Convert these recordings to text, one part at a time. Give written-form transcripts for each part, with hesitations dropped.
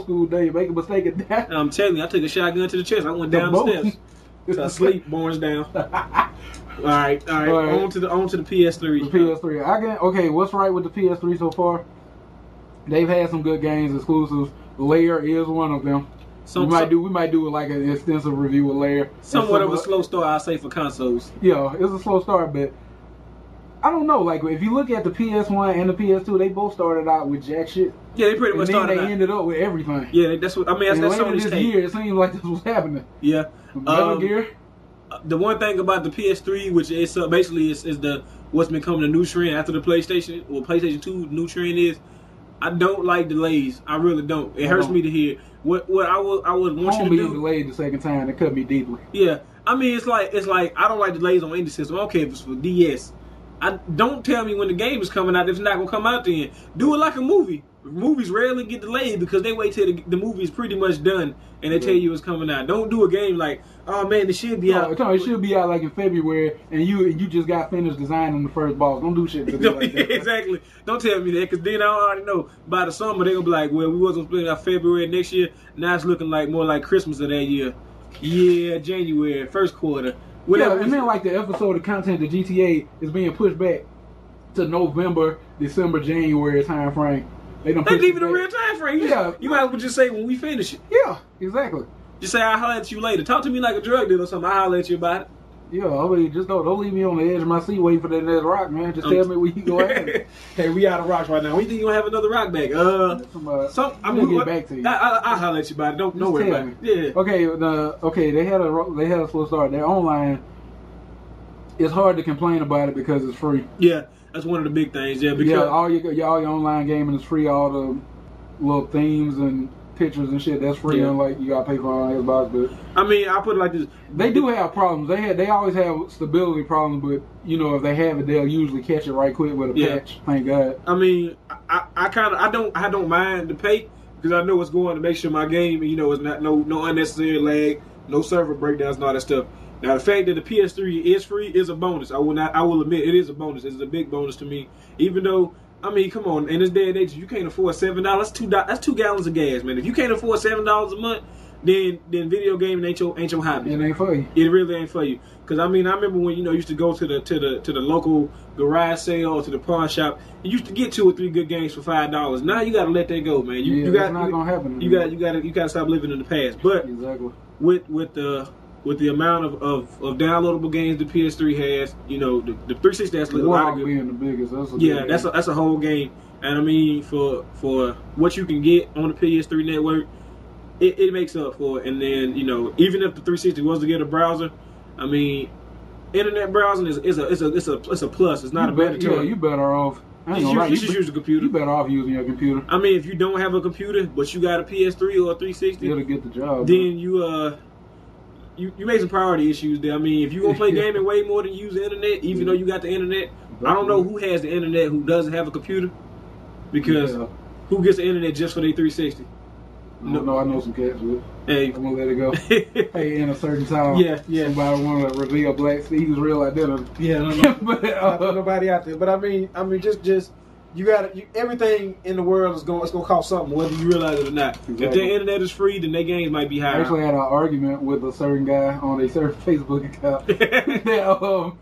school day, make a mistake at that. I'm telling you, I took a shotgun to the chest. I went down the steps. So I sleep, Barnes down. All right. On to the PS3. The PS3. Okay, what's right with the PS3 so far? They've had some good games, exclusives. Lair is one of them. We might do like an extensive review of Lair. Somewhat of a slow start, I say, for consoles. Yeah, it's a slow start, but I don't know. Like, if you look at the PS1 and the PS2, they both started out with jack shit. Yeah, they pretty much started out. And then they ended up with everything. Yeah, that's what I mean. That's Sony's this year, it seems like this was happening. Yeah. Metal Gear. The one thing about the PS3, which is basically is the what's becoming the new trend after the PlayStation, or PlayStation 2 new trend is, I don't like delays. I really don't. It hurts me to hear. What I would want you to do. Delayed the second time. It cut me deeply. Yeah, I mean it's like I don't like delays on any system. I don't care if it's for DS. Don't tell me when the game is coming out if it's not gonna come out then. Do it like a movie. Movies rarely get delayed because they wait till the movie is pretty much done and they tell you it's coming out. Don't do a game like, oh man, it should be out. It should be out like in February and you just got finished designing the first boss. Don't do shit to me like that. Exactly. Don't tell me that, because then I already know by the summer they're gonna be like, well, we wasn't playing out February next year. Now it's looking like more like Christmas of that year. Yeah, January, first quarter. Whatever. Yeah, and then like the episode of content of GTA is being pushed back to November, December, January time frame. They leaving a real time frame. You might as well just say when we finish it. Yeah, exactly. Just say I'll holler at you later. Talk to me like a drug dealer or something. I'll holler at you about it. Yeah, I mean, just don't leave me on the edge of my seat waiting for that next rock, man. Just tell me where you go at. Hey, we out of rocks right now. We think you gonna have another rock back? I'm gonna get back to you. I'll holler at you about it. Don't worry about it. Yeah. Okay. They had a slow start. Their online. It's hard to complain about it because it's free. Yeah. That's one of the big things, yeah. Because all your online gaming is free. All the little themes and pictures and shit, that's free. Unlike you gotta pay for on Xbox. But I mean, I put it like this: they do have problems. They always have stability problems, but you know, if they have it, they'll usually catch it right quick with a patch. Thank God. I mean, I don't mind the pay because I know what's going to make sure my game, you know, is not no unnecessary lag, no server breakdowns, and all that stuff. Now, the fact that the PS3 is free is a bonus. I will admit it is a bonus. It's a big bonus to me. Even though, I mean, come on, in this day and age, if you can't afford $7, that's 2 gallons of gas, man. If you can't afford $7 a month, then video gaming ain't your hobby. It ain't for you. It really ain't for you. Because I mean, I remember when you used to go to the local garage sale or to the pawn shop, you used to get 2 or 3 good games for $5. Now you got to let that go, man. It's not gonna happen. You got to stop living in the past. But exactly. With the amount of downloadable games the PS3 has, you know, the 360 has a lot of good. Being the biggest, that's a whole game. And I mean, for what you can get on the PS3 network, it makes up for it. And then, you know, even if the 360 was to get a browser, I mean, internet browsing is a plus. It's not a bad deterrent. Yeah, you better off. You should use a computer. You better off using your computer. I mean, if you don't have a computer, but you got a PS3 or a 360, it'll get the job. Then you made some priority issues there. I mean, if you gonna play gaming way more than use the internet, even though you got the internet, I don't know who has the internet who doesn't have a computer, because who gets the internet just for their 360? No, I know some cats with. Hey, I'm gonna let it go. Hey, in a certain time, somebody want to reveal Black Steve's real identity. Yeah, no. But not put nobody out there. But I mean, just. You got everything in the world it's gonna cost something, whether you realize it or not. Exactly. If their internet is free, then their games might be higher. I actually had an argument with a certain guy on a certain Facebook account that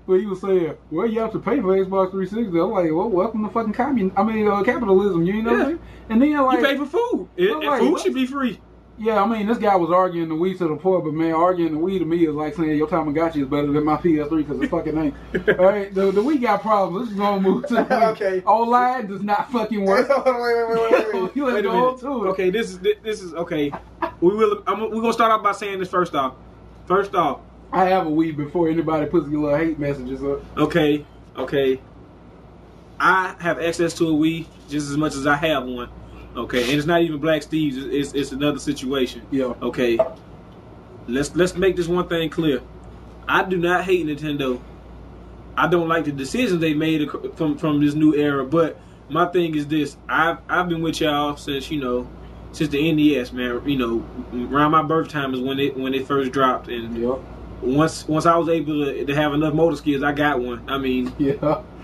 where he was saying, "Well, you have to pay for Xbox 360." I'm like, "Well, welcome to fucking capitalism." You know what I mean? And then like you pay for food, and food should be free. Yeah, I mean, this guy was arguing the Wii to the poor, but man, arguing the Wii to me is like saying your Tamagotchi is better than my PS3 because it fucking ain't. All right, the Wii got problems. Let's go move to the Wii. Okay. Online does not fucking work. Wait a minute. Okay, this is okay. We're gonna start off by saying this first off. I have a Wii before anybody puts your little hate messages up. Okay. I have access to a Wii just as much as I have one. Okay, and it's not even Black Steve's. It's another situation. Yeah. Okay. Let's make this one thing clear. I do not hate Nintendo. I don't like the decisions they made from this new era. But my thing is this: I've been with y'all since since the NES, man. You know, around my birth time is when it first dropped, and once I was able to have enough motor skills, I got one. I mean,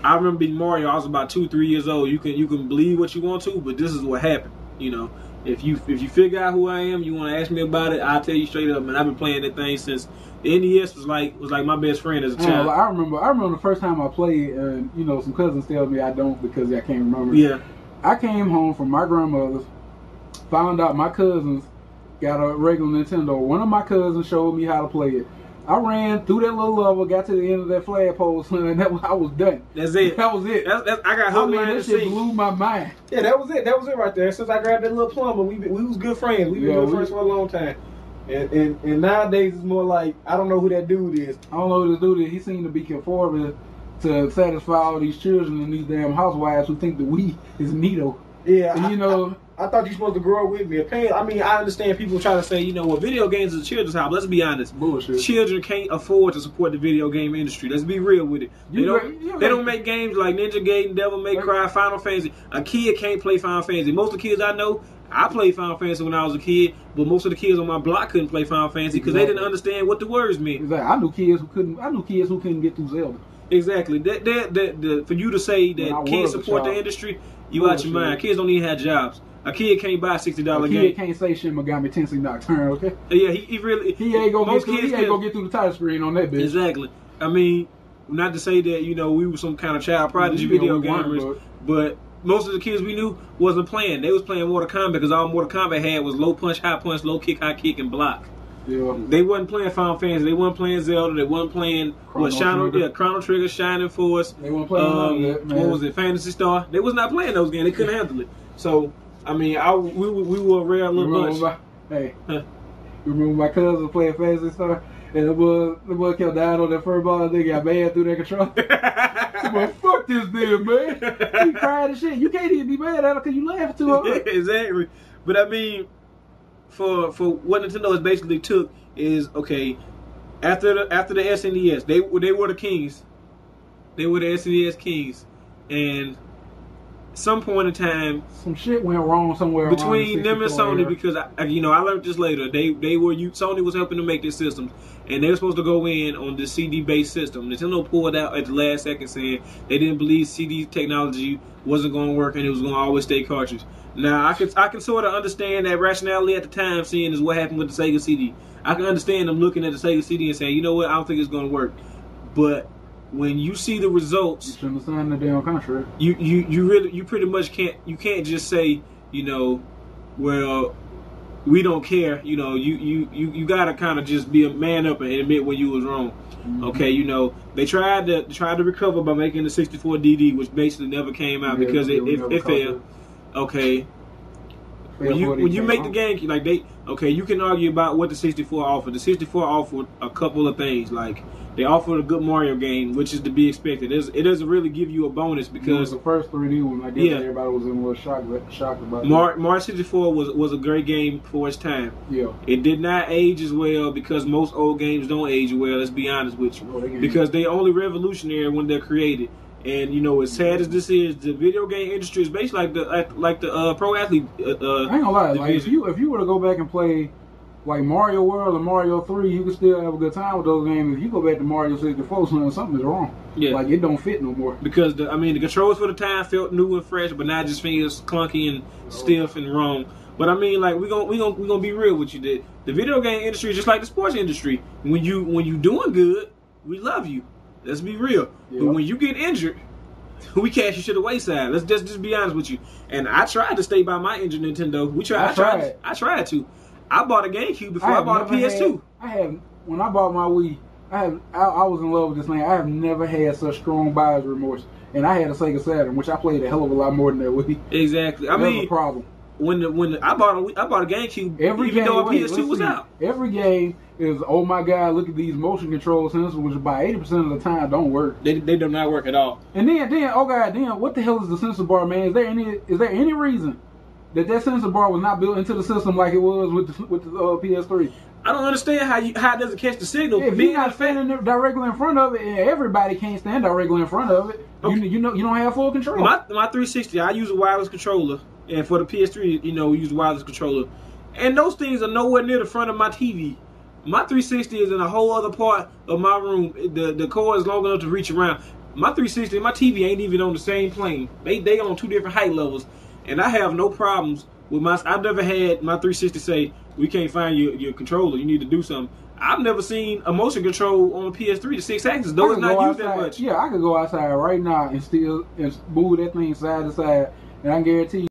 I remember beating Mario. I was about 2-3 years old. You can believe what you want to, but this is what happened, you know. If you figure out who I am, you want to ask me about it, I'll tell you straight up, man. I've been playing that thing since the NES was like my best friend as a child. I remember the first time I played, and you know, some cousins tell me I don't because I can't remember. Yeah. I came home from my grandmother's, found out my cousins got a regular Nintendo. One of my cousins showed me how to play it. I ran through that little level, got to the end of that flagpole, and I was done. That's it. That was it. I got hooked. That shit blew my mind. Yeah, that was it. That was it right there. Since I grabbed that little plumber, we was good friends. We've been good friends for a long time. And nowadays it's more like I don't know who that dude is. I don't know who this dude is. He seemed to be conforming to satisfy all these children and these damn housewives who think the Wii is neato. Yeah, and, you know. I thought you were supposed to grow up with me. I mean, I understand people trying to say, you know, well, video games is a children's hobby. Let's be honest. Bullshit. Children can't afford to support the video game industry. Let's be real with it. They don't make games like Ninja Gaiden, Devil May Cry, Final Fantasy. A kid can't play Final Fantasy. Most of the kids I know, I played Final Fantasy when I was a kid, but most of the kids on my block couldn't play Final Fantasy because they didn't understand what the words meant. Exactly. I knew kids who couldn't get through Zelda. Exactly. For you to say that kids support the industry, you out your mind. Kids don't even have jobs. A kid can't buy a $60 game. A kid can't say Shin Megami Tensei Nocturne, okay? Yeah, he really... He ain't gonna get through the title screen on that bitch. Exactly. I mean, not to say that, you know, we were some kind of child prodigy video gamers, but most of the kids we knew wasn't playing. They was playing Mortal Kombat because all Mortal Kombat had was low punch, low kick, high kick, and block. Yeah. They wasn't playing Final Fantasy. They wasn't playing Zelda. They wasn't playing Chrono Trigger, Shining Force. They weren't playing that, man. What was it? Phantasy Star. They was not playing those games. They couldn't handle it. So, I mean, we were a rare little bunch. You remember my cousin playing Phantasy Star? And the boy kept dying on that first ball and they got mad through that control. Well, fuck this dude, man. He cried and shit. You can't even be mad at him because you laughing too hard. Exactly. But I mean, for what Nintendo has basically took is, okay, after the SNES, they were the kings. They were the SNES kings. And some point in time, some shit went wrong somewhere between them and Sony because I learned this later. Sony was helping to make this system, and they were supposed to go in on the CD based system. Nintendo pulled out at the last second saying they didn't believe CD technology wasn't going to work and it was going to always stay cartridge. Now I can sort of understand that rationality at the time, seeing as what happened with the Sega CD. I can understand them looking at the Sega CD and saying, you know what, I don't think it's going to work, but when you see the results, you shouldn't have signed the damn contract. You pretty much can't just say, you know, well, we don't care. You know, you gotta kind of just be a man up and admit when you was wrong. Mm-hmm. Okay, you know, they tried to recover by making the 64 DD, which basically never came out because it failed. Okay. When you make the game, like you can argue about what the 64 offered. The 64 offered a couple of things, like they offered a good Mario game, which is to be expected. It doesn't really give you a bonus because it was the first 3D one. I guess everybody was in a little shocked about it. Mario 64 was a great game for its time. Yeah. It did not age as well because most old games don't age well. Let's be honest with you, because they only revolutionary when they're created. And you know, as sad as this is, the video game industry is basically like the pro athlete. I ain't gonna lie, like if you were to go back and play like Mario World or Mario 3, you can still have a good time with those games. If you go back to Mario 64, something is wrong. Yeah, like it don't fit no more. Because the controls for the time felt new and fresh, but now it just feels clunky and stiff and wrong. But I mean, like we gonna be real with you. The video game industry is just like the sports industry. When you doing good, we love you. Let's be real. Yeah. But when you get injured, we cast you to the wayside. Let's just be honest with you. And I tried to stay by my injured Nintendo. I tried to. I bought a GameCube before I bought a PS2. When I bought my Wii, I was in love with this thing. I have never had such strong buyer's remorse. And I had a Sega Saturn, which I played a hell of a lot more than that Wii. Exactly. That was a problem. When I bought a GameCube, even though a PS2 was out. Every game is, oh my God, look at these motion control sensors, which about 80% of the time don't work. They do not work at all. And then, oh God, what the hell is the sensor bar, man? Is there any reason that sensor bar was not built into the system like it was with the PS3? I don't understand how it doesn't catch the signal. If you're not standing directly in front of it, and everybody can't stand directly in front of it, okay. you don't have full control. My 360, I use a wireless controller. And for the PS3, we use a wireless controller. And those things are nowhere near the front of my TV. My 360 is in a whole other part of my room. The cord is long enough to reach around. My 360 and my TV ain't even on the same plane. They on two different height levels. And I have no problems with my, I've never had my 360 say we can't find your controller. You need to do something. I've never seen a motion control on a PS3 to 6 axis, though it's not used that much. Yeah, I could go outside right now and still move that thing side to side, and I guarantee you.